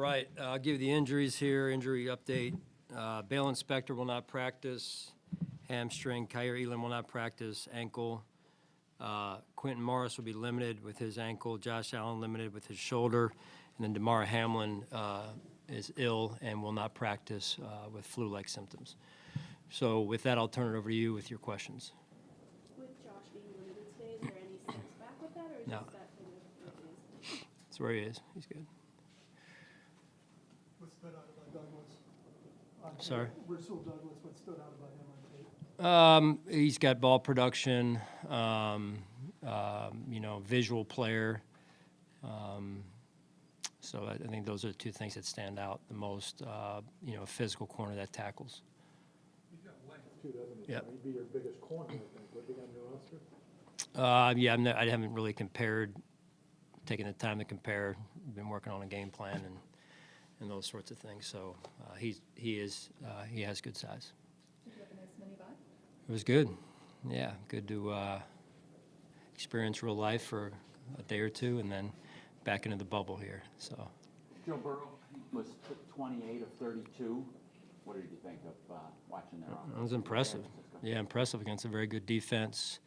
right, I'll give you the injuries here, injury update. Bail Inspector will not practice, hamstring. Kyer Elam will not practice, ankle. Quentin Morris will be limited with his ankle, Josh Allen limited with his shoulder, and then Damar Hamlin is ill and will not practice with flu-like symptoms. So with that, I'll turn it over to you with your questions. With Josh being limited today, is there any steps back with that, or is No. just that kind of where it is? That's where he is. He's good. What stood out about Douglas? Sorry? Rasul Douglas, what stood out about him on tape? He's got ball production, visual player. So I think those are the two things that stand out the most. A physical corner that tackles. He's got length too, doesn't he? Yep. He'd be your biggest corner, I think. What do you got on your roster? I haven't really taken the time to compare. Been working on a game plan and those sorts of things. So he has good size. Did you have a nice mini bye? It was good. Yeah, good to experience real life for a day or two, and then back into the bubble here. So. Joe Burrow was 28 of 32. What did you think of watching their offense? It was impressive. Yeah, impressive against a very good defense.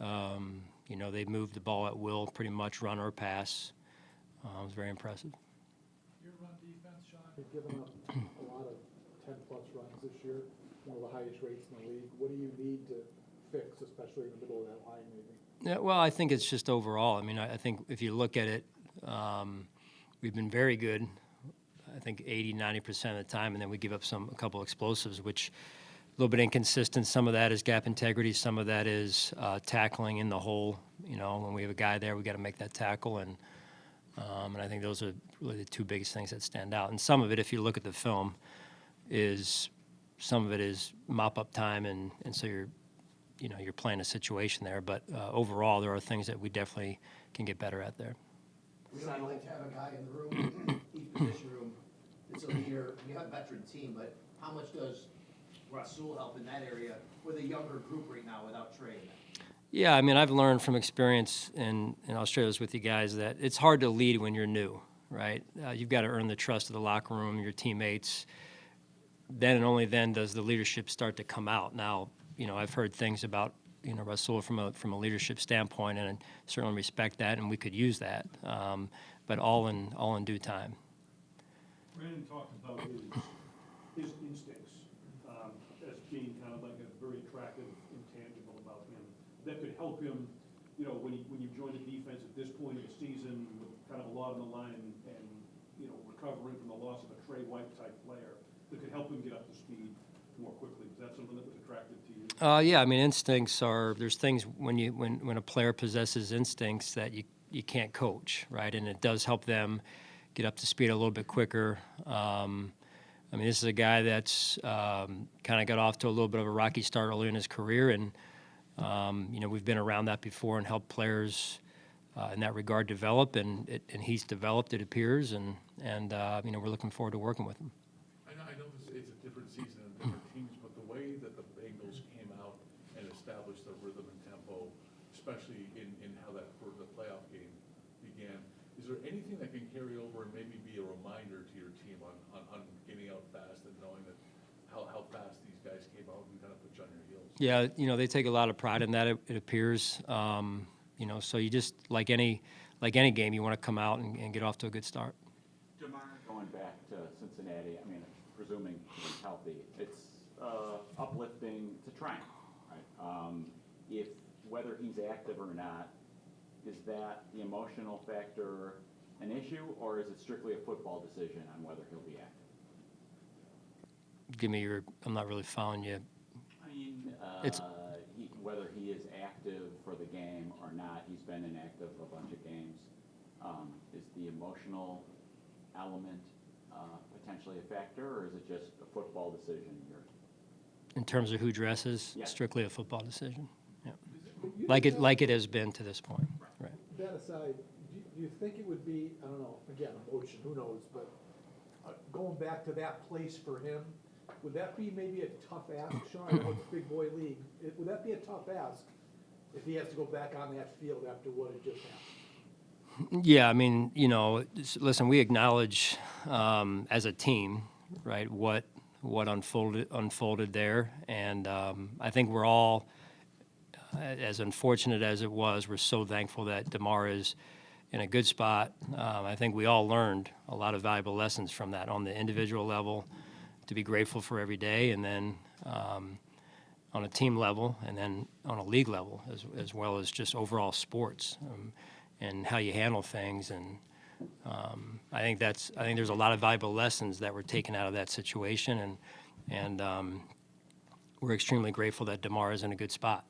They moved the ball at will, pretty much run or pass. It was very impressive. Your run defense, Sean, you've given up a lot of 10-plus runs this year, one of the highest rates in the league. What do you need to fix, especially in the middle of that line, maybe? Yeah, well, I think it's just overall. I mean, I think if you look at it, we've been very good, I think 80, 90% of the time, and then we give up a couple explosives, which a little bit inconsistent. Some of that is gap integrity. Some of that is tackling in the hole. When we have a guy there, we got to make that tackle, and I think those are really the two biggest things that stand out. And some of it, if you look at the film, some of it is mop-up time, and so you're playing a situation there. But overall, there are things that we definitely can get better at there. We don't like to have a guy in the room, each position room, that's a leader. We have a veteran team, but how much does Rasul help in that area with a younger group right now without Trey? Yeah, I mean, I've learned from experience in Australia with you guys that it's hard to lead when you're new, right? You've got to earn the trust of the locker room, your teammates. Then and only then does the leadership start to come out. Now, I've heard things about Rasul from a leadership standpoint, and I certainly respect that, and we could use that, but all in due time. Brandon talked about his instincts as being kind of like a very attractive intangible about him that could help him, when you join the defense at this point of the season with kind of a lot on the line and recovering from the loss of a Trey White type player that could help him get up to speed more quickly. Is that something that was attractive to you? Yeah, I mean, instincts there's things when a player possesses instincts that you can't coach, right? And it does help them get up to speed a little bit quicker. I mean, this is a guy that's kind of got off to a little bit of a rocky start early in his career, and we've been around that before and helped players in that regard develop, and he's developed, it appears, and we're looking forward to working with him. I know it's a different season and different teams, but the way that the Bengals came out and established their rhythm and tempo, especially in how the playoff game began, is there anything that can carry over and maybe be a reminder to your team on getting out fast and knowing that how fast these guys came out and kind of put you on your heels? Yeah, they take a lot of pride in that, it appears. So you just, like any game, you want to come out and get off to a good start. Damar, going back to Cincinnati, I mean, presuming he's healthy, it's uplifting to triumph, right? Whether he's active or not, is that the emotional factor an issue, or is it strictly a football decision on whether he'll be active? Give me I'm not really following you. I mean, whether he is active for the game or not, he's been inactive a bunch of games. Is the emotional element potentially a factor, or is it just a football decision here? In terms of who dresses, Yeah. Strictly a football decision. Yeah. You Like it has been to this point. Right. That aside, do you think it would be, I don't know, again, emotion, who knows, but going back to that place for him, would that be maybe a tough ask, Sean? I know it's a big boy league. Would that be a tough ask if he has to go back on that field after what had just happened? Yeah, I mean, listen, we acknowledge as a team, right, what unfolded there, and I think we're all, as unfortunate as it was, we're so thankful that DeMar is in a good spot. I think we all learned a lot of valuable lessons from that on the individual level, to be grateful for every day, and then on a team level, and then on a league level, as well as just overall sports. And how you handle things, and I think there's a lot of valuable lessons that were taken out of that situation, and we're extremely grateful that DeMar is in a good spot.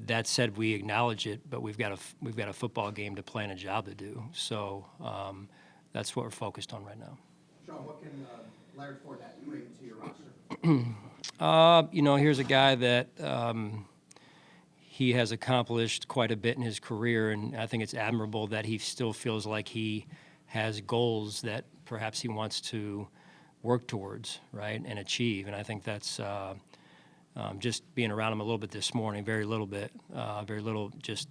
That said, we acknowledge it, but we've got a football game to play and a job to do. So that's what we're focused on right now. Sean, what can Leonard Fournette bring to your roster? Here's a guy that he has accomplished quite a bit in his career, and I think it's admirable that he still feels like he has goals that perhaps he wants to work towards, right, and achieve. And I think that's just being around him a little bit this morning, very little. Just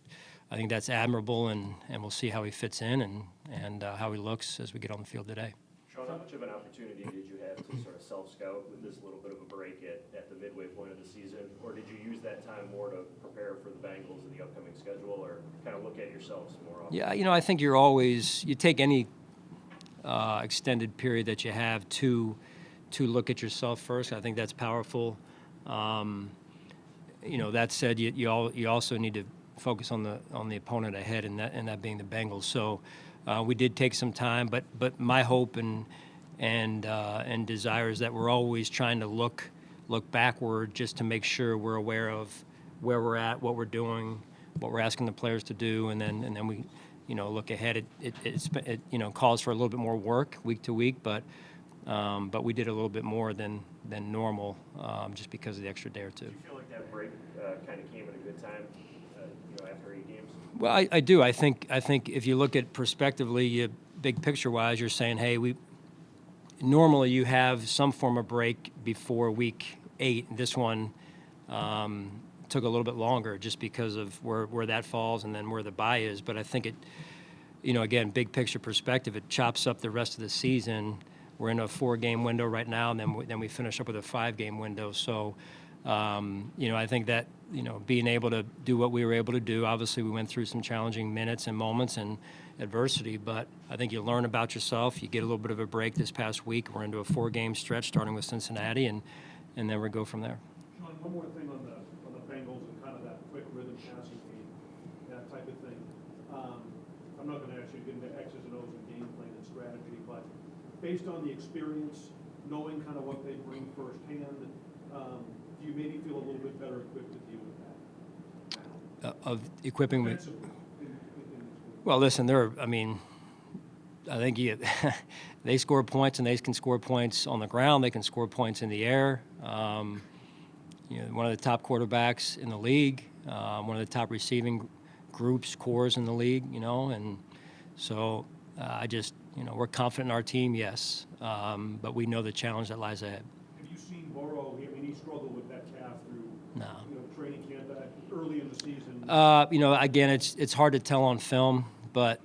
I think that's admirable, and we'll see how he fits in and how he looks as we get on the field today. Sean, how much of an opportunity did you have to sort of self-scout with this little bit of a break at the midway point of the season? Or did you use that time more to prepare for the Bengals and the upcoming schedule, or kind of look at yourselves more often? Yeah, I think you take any extended period that you have to look at yourself first. I think that's powerful. That said, you also need to focus on the opponent ahead, and that being the Bengals. So we did take some time, but my hope and desire is that we're always trying to look backward, just to make sure we're aware of where we're at, what we're doing, what we're asking the players to do, and then we look ahead. It calls for a little bit more work week to week, but we did a little bit more than normal, just because of the extra day or two. Do you feel like that break kind of came at a good time, after 8 games? Well, I do. I think if you look at prospectively, big picture wise, you're saying, hey, normally you have some form of break before week 8. This one took a little bit longer just because of where that falls and then where the bye is. But I think it, again, big picture perspective, it chops up the rest of the season. We're in a 4-game window right now, and then we finish up with a 5-game window. So, I think that, being able to do what we were able to do, obviously we went through some challenging minutes and moments and adversity, but I think you learn about yourself. You get a little bit of a break this past week. We're into a 4-game stretch starting with Cincinnati, and then we go from there. Sean, one more thing on the Bengals and kind of that quick rhythm passing game, that type of thing. I'm not going to ask you to get into X's and O's and game plan and strategy, but based on the experience, knowing kind of what they bring firsthand, do you maybe feel a little bit better equipped to deal with that? Of equipping with. Offensively, Well, listen, I think they score points, and they can score points on the ground. They can score points in the air. One of the top quarterbacks in the league, one of the top receiving cores in the league, and so we're confident in our team, yes, but we know the challenge that lies ahead. have you seen Burrow? I mean, he struggled with that calf through training camp early in the season. Again, it's hard to tell on film, but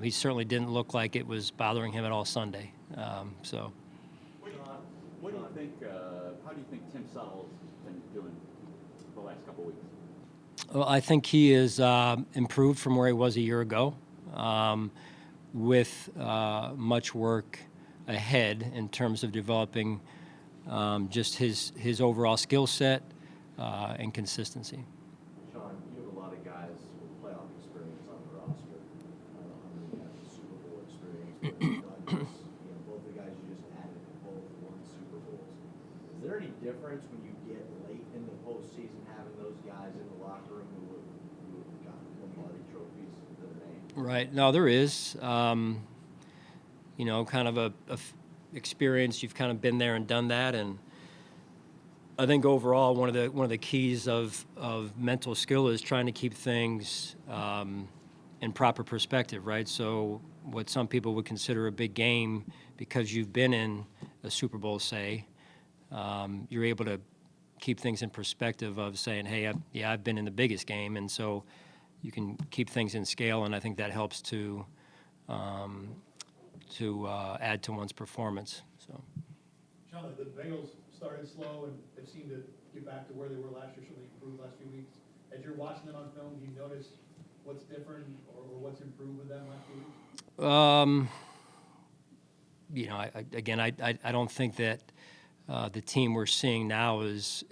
he certainly didn't look like it was bothering him at all Sunday. So. What do you think? How do you think Tim Suttle's been doing the last couple weeks? Well, I think he is improved from where he was a year ago, with much work ahead in terms of developing just his overall skill set and consistency. Sean, you have a lot of guys with playoff experience on the roster. I don't know how many guys with Super Bowl experience, but Douglas, both the guys you just added both won Super Bowls. Is there any difference when you get late in the postseason having those guys in the locker room who have gotten Lombardi trophies to their name? Right. No, there is. Kind of a experience. You've kind of been there and done that, and I think overall one of the keys of mental skill is trying to keep things in proper perspective, right? So what some people would consider a big game, because you've been in a Super Bowl, say, you're able to keep things in perspective of saying, hey, I've been in the biggest game, and so you can keep things in scale, and I think that helps to add to one's performance. So. Sean, the Bengals started slow and have seemed to get back to where they were last year, certainly improved last few weeks. As you're watching them on film, do you notice what's different or what's improved with them last few weeks? You know, I don't think that the team we're seeing now is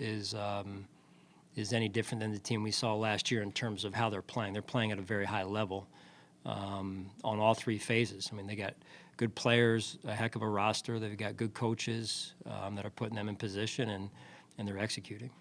any different than the team we saw last year in terms of how they're playing. They're playing at a very high level on all three phases. I mean, they got good players, a heck of a roster. They've got good coaches that are putting them in position, and they're executing.